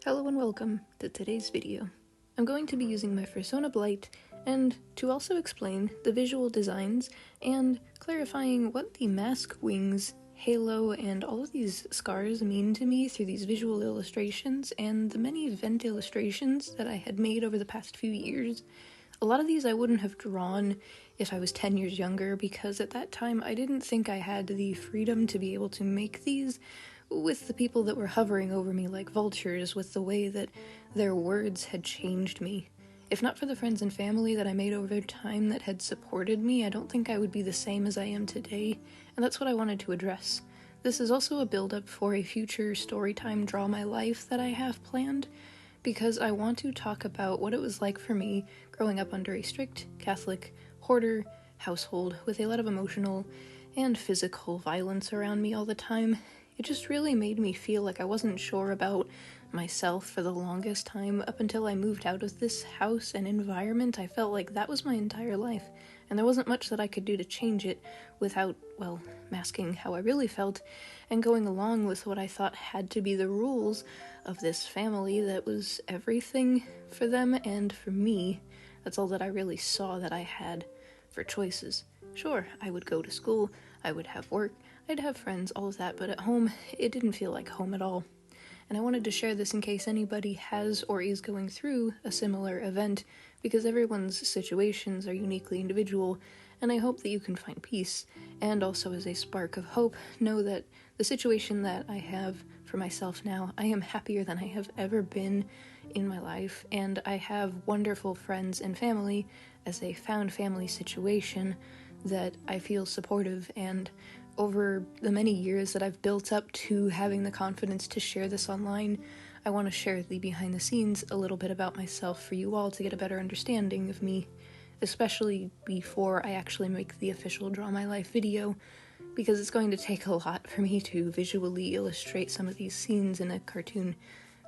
Hello and welcome to today's video. I'm going to be using my fursona Blight and to also explain the visual designs and clarifying what the mask, wings, halo, and all of these scars mean to me through these visual illustrations and the many event illustrations that I had made over the past few years. A lot of these I wouldn't have drawn if I was 10 years younger because at that time I didn't think I had the freedom to be able to make these with the people that were hovering over me like vultures, with the way that their words had changed me. If not for the friends and family that I made over time that had supported me, I don't think I would be the same as I am today, and that's what I wanted to address. This is also a build-up for a future storytime Draw My Life that I have planned, because I want to talk about what it was like for me growing up under a strict Catholic hoarder household with a lot of emotional and physical violence around me all the time. It just really made me feel like I wasn't sure about myself for the longest time. Up until I moved out of this house and environment, I felt like that was my entire life, and there wasn't much that I could do to change it without, well, masking how I really felt and going along with what I thought had to be the rules of this family that was everything for them and for me. That's all that I really saw that I had for choices. Sure, I would go to school, I would have work, I'd have friends, all of that, but at home, it didn't feel like home at all. And I wanted to share this in case anybody has or is going through a similar event, because everyone's situations are uniquely individual, and I hope that you can find peace, and also as a spark of hope, know that the situation that I have for myself now, I am happier than I have ever been in my life, and I have wonderful friends and family as a found family situation that I feel supportive, and over the many years that I've built up to having the confidence to share this online, I want to share the behind the scenes a little bit about myself for you all to get a better understanding of me, especially before I actually make the official Draw My Life video, because it's going to take a lot for me to visually illustrate some of these scenes in a cartoon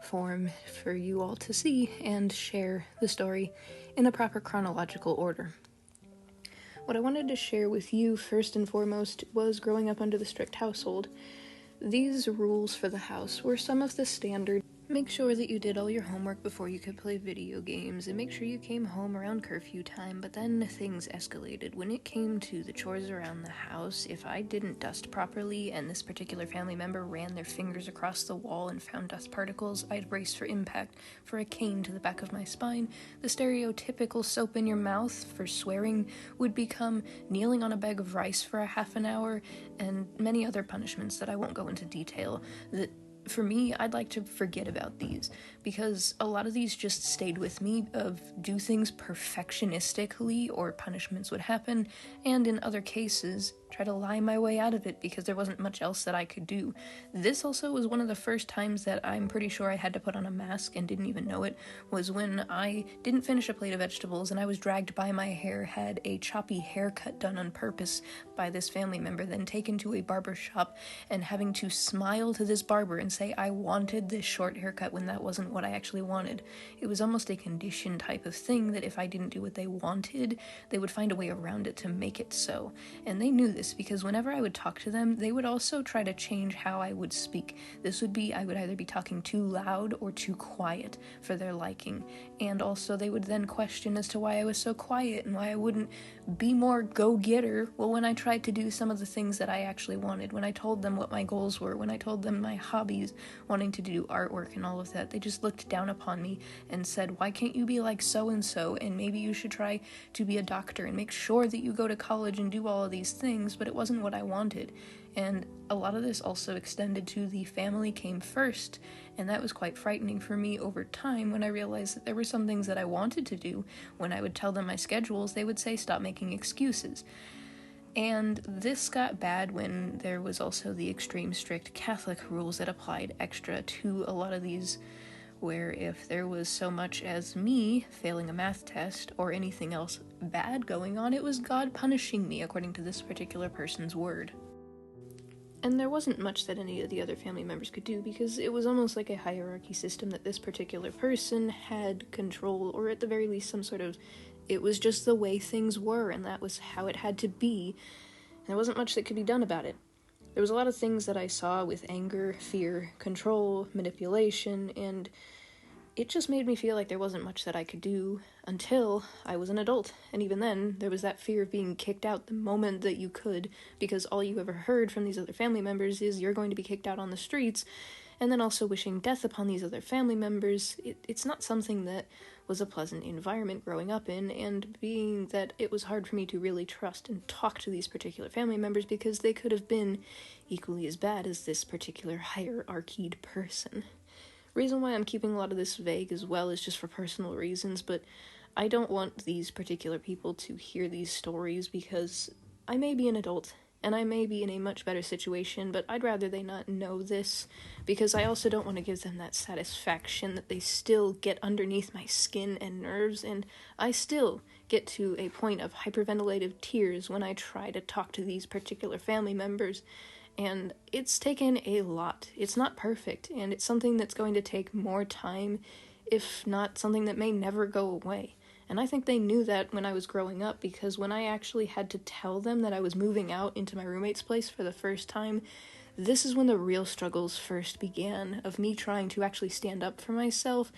form for you all to see and share the story in a proper chronological order. What I wanted to share with you first and foremost was growing up under the strict household. These rules for the house were some of the standard. Make sure that you did all your homework before you could play video games, and make sure you came home around curfew time, but then things escalated. When it came to the chores around the house, if I didn't dust properly and this particular family member ran their fingers across the wall and found dust particles, I'd brace for impact, for a cane to the back of my spine. The stereotypical soap in your mouth for swearing would become kneeling on a bag of rice for a half an hour, and many other punishments that I won't go into detail. That for me, I'd like to forget about these, because a lot of these just stayed with me of do things perfectionistically or punishments would happen, and in other cases, try to lie my way out of it because there wasn't much else that I could do. This also was one of the first times that I'm pretty sure I had to put on a mask and didn't even know it, was when I didn't finish a plate of vegetables and I was dragged by my hair, had a choppy haircut done on purpose by this family member, then taken to a barber shop and having to smile to this barber and say I wanted this short haircut when that wasn't what I actually wanted. It was almost a condition type of thing that if I didn't do what they wanted, they would find a way around it to make it so. And they knew this because whenever I would talk to them, they would also try to change how I would speak. This would be, I would either be talking too loud or too quiet for their liking. And also they would then question as to why I was so quiet and why I wouldn't be more go-getter. Well, when I tried to do some of the things that I actually wanted, when I told them what my goals were, when I told them my hobbies, wanting to do artwork and all of that, they just looked down upon me and said, why can't you be like so-and-so, and maybe you should try to be a doctor and make sure that you go to college and do all of these things, but it wasn't what I wanted. And a lot of this also extended to the family came first, and that was quite frightening for me over time when I realized that there were some things that I wanted to do. When I would tell them my schedules, they would say, stop making excuses. And this got bad when there was also the extreme strict Catholic rules that applied extra to a lot of these, where if there was so much as me failing a math test or anything else bad going on, it was God punishing me according to this particular person's word. And there wasn't much that any of the other family members could do because it was almost like a hierarchy system that this particular person had control, or at the very least some sort of, it was just the way things were and that was how it had to be, and there wasn't much that could be done about it. There was a lot of things that I saw with anger, fear, control, manipulation, and it just made me feel like there wasn't much that I could do until I was an adult. And even then, there was that fear of being kicked out the moment that you could, because all you ever heard from these other family members is you're going to be kicked out on the streets, and then also wishing death upon these other family members. It's not something that was a pleasant environment growing up in, and being that it was hard for me to really trust and talk to these particular family members because they could have been equally as bad as this particular hierarchied person. Reason why I'm keeping a lot of this vague as well is just for personal reasons, but I don't want these particular people to hear these stories because I may be an adult and I may be in a much better situation, but I'd rather they not know this because I also don't want to give them that satisfaction that they still get underneath my skin and nerves, and I still get to a point of hyperventilative tears when I try to talk to these particular family members. And it's taken a lot. It's not perfect, and it's something that's going to take more time, if not something that may never go away. And I think they knew that when I was growing up, because when I actually had to tell them that I was moving out into my roommate's place for the first time, this is when the real struggles first began, of me trying to actually stand up for myself.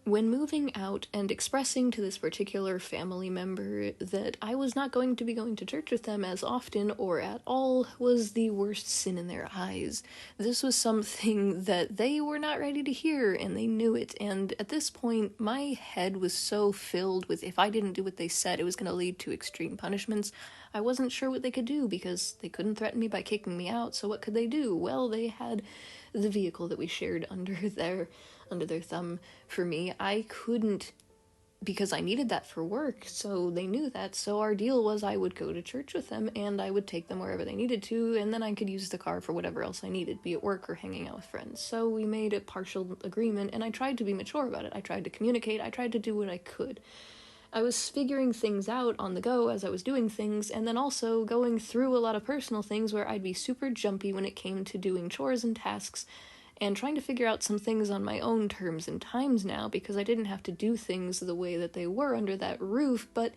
When moving out and expressing to this particular family member that I was not going to be going to church with them as often or at all was the worst sin in their eyes. This was something that they were not ready to hear, and they knew it, and at this point, my head was so filled with if I didn't do what they said, it was going to lead to extreme punishments. I wasn't sure what they could do, because they couldn't threaten me by kicking me out, so what could they do? Well, they had the vehicle that we shared under their thumb for me. I couldn't, because I needed that for work, so they knew that, so our deal was I would go to church with them, and I would take them wherever they needed to, and then I could use the car for whatever else I needed, be it work or hanging out with friends. So we made a partial agreement, and I tried to be mature about it. I tried to communicate, I tried to do what I could. I was figuring things out on the go as I was doing things, and then also going through a lot of personal things where I'd be super jumpy when it came to doing chores and tasks, and trying to figure out some things on my own terms and times now, because I didn't have to do things the way that they were under that roof, but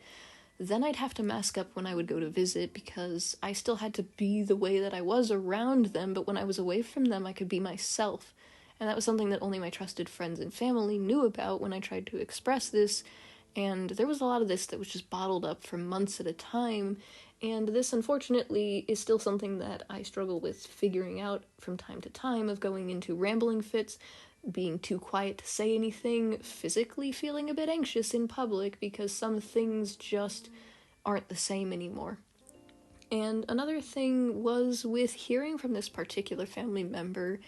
then I'd have to mask up when I would go to visit, because I still had to be the way that I was around them, but when I was away from them, I could be myself. And that was something that only my trusted friends and family knew about when I tried to express this, and there was a lot of this that was just bottled up for months at a time, and this, unfortunately, is still something that I struggle with figuring out from time to time, of going into rambling fits, being too quiet to say anything, physically feeling a bit anxious in public because some things just aren't the same anymore. And another thing was with hearing from this particular family member,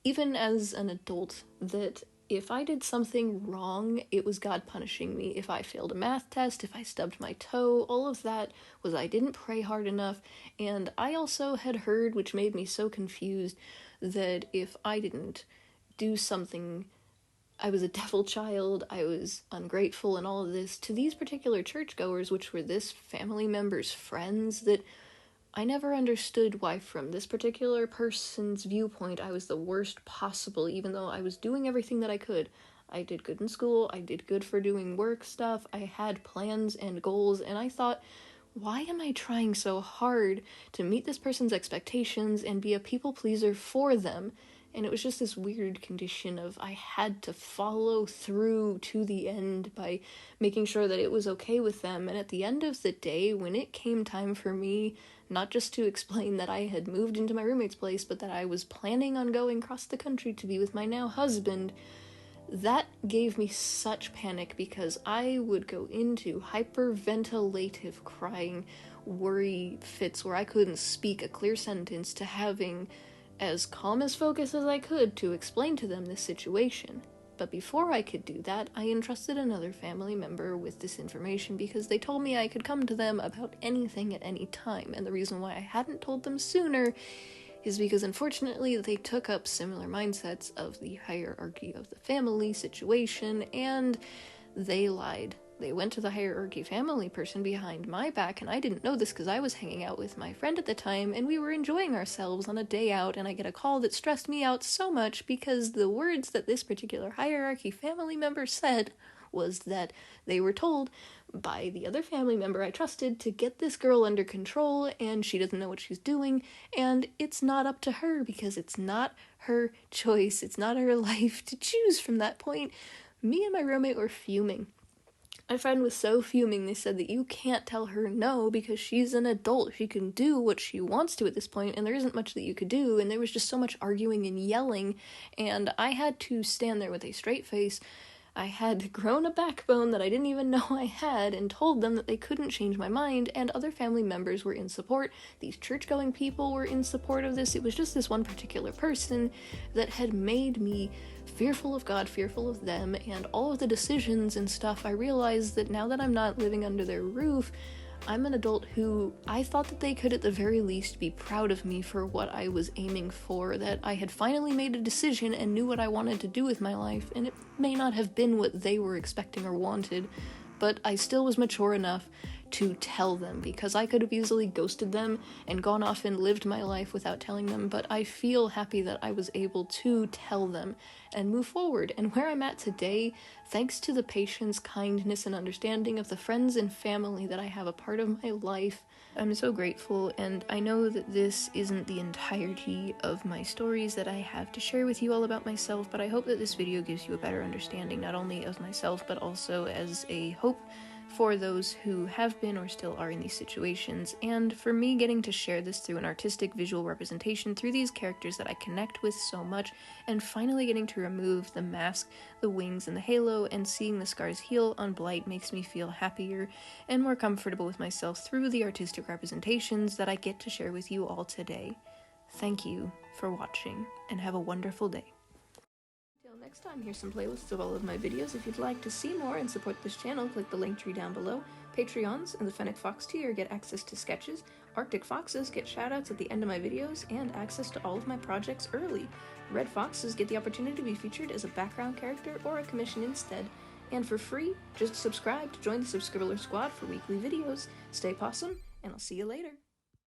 even as an adult, that if I did something wrong, it was God punishing me. If I failed a math test, if I stubbed my toe, all of that was I didn't pray hard enough. And I also had heard, which made me so confused, that if I didn't do something, I was a devil child, I was ungrateful, and all of this, to these particular churchgoers, which were this family member's friends, that I never understood why from this particular person's viewpoint I was the worst possible, even though I was doing everything that I could. I did good in school, I did good for doing work stuff, I had plans and goals, and I thought, why am I trying so hard to meet this person's expectations and be a people pleaser for them? And it was just this weird condition of I had to follow through to the end by making sure that it was okay with them. And at the end of the day, when it came time for me, not just to explain that I had moved into my roommate's place, but that I was planning on going across the country to be with my now husband, that gave me such panic, because I would go into hyperventilative crying, worry fits where I couldn't speak a clear sentence, to having as calm as focus as I could to explain to them this situation. But before I could do that, I entrusted another family member with this information, because they told me I could come to them about anything at any time, and the reason why I hadn't told them sooner is because, unfortunately, they took up similar mindsets of the hierarchy of the family situation, and they lied. They went to the hierarchy family person behind my back, and I didn't know this because I was hanging out with my friend at the time, and we were enjoying ourselves on a day out, and I get a call that stressed me out so much because the words that this particular hierarchy family member said was that they were told by the other family member I trusted to get this girl under control, and she doesn't know what she's doing, and it's not up to her because it's not her choice. It's not her life to choose from that point. Me and my roommate were fuming. My friend was so fuming. They said that you can't tell her no because she's an adult. She can do what she wants to at this point, and there isn't much that you could do, and there was just so much arguing and yelling, and I had to stand there with a straight face. I had grown a backbone that I didn't even know I had, and told them that they couldn't change my mind, and other family members were in support. These church-going people were in support of this. It was just this one particular person that had made me fearful of God, fearful of them, and all of the decisions and stuff. I realized that now that I'm not living under their roof, I'm an adult who I thought that they could at the very least be proud of me for what I was aiming for, that I had finally made a decision and knew what I wanted to do with my life, and it may not have been what they were expecting or wanted, but I still was mature enough to tell them, because I could have easily ghosted them and gone off and lived my life without telling them, but I feel happy that I was able to tell them and move forward. And where I'm at today, thanks to the patience, kindness, and understanding of the friends and family that I have a part of my life, I'm so grateful. And I know that this isn't the entirety of my stories that I have to share with you all about myself, but I hope that this video gives you a better understanding not only of myself, but also as a hope for those who have been or still are in these situations, and for me getting to share this through an artistic visual representation through these characters that I connect with so much, and finally getting to remove the mask, the wings, and the halo, and seeing the scars heal on Blight makes me feel happier and more comfortable with myself through the artistic representations that I get to share with you all today. Thank you for watching, and have a wonderful day. Next time, here's some playlists of all of my videos. If you'd like to see more and support this channel, click the link tree down below. Patreons and the Fennec Fox tier get access to sketches. Arctic Foxes get shoutouts at the end of my videos and access to all of my projects early. Red Foxes get the opportunity to be featured as a background character or a commission instead. And for free, just subscribe to join the Subscribbler Squad for weekly videos. Stay possum, and I'll see you later.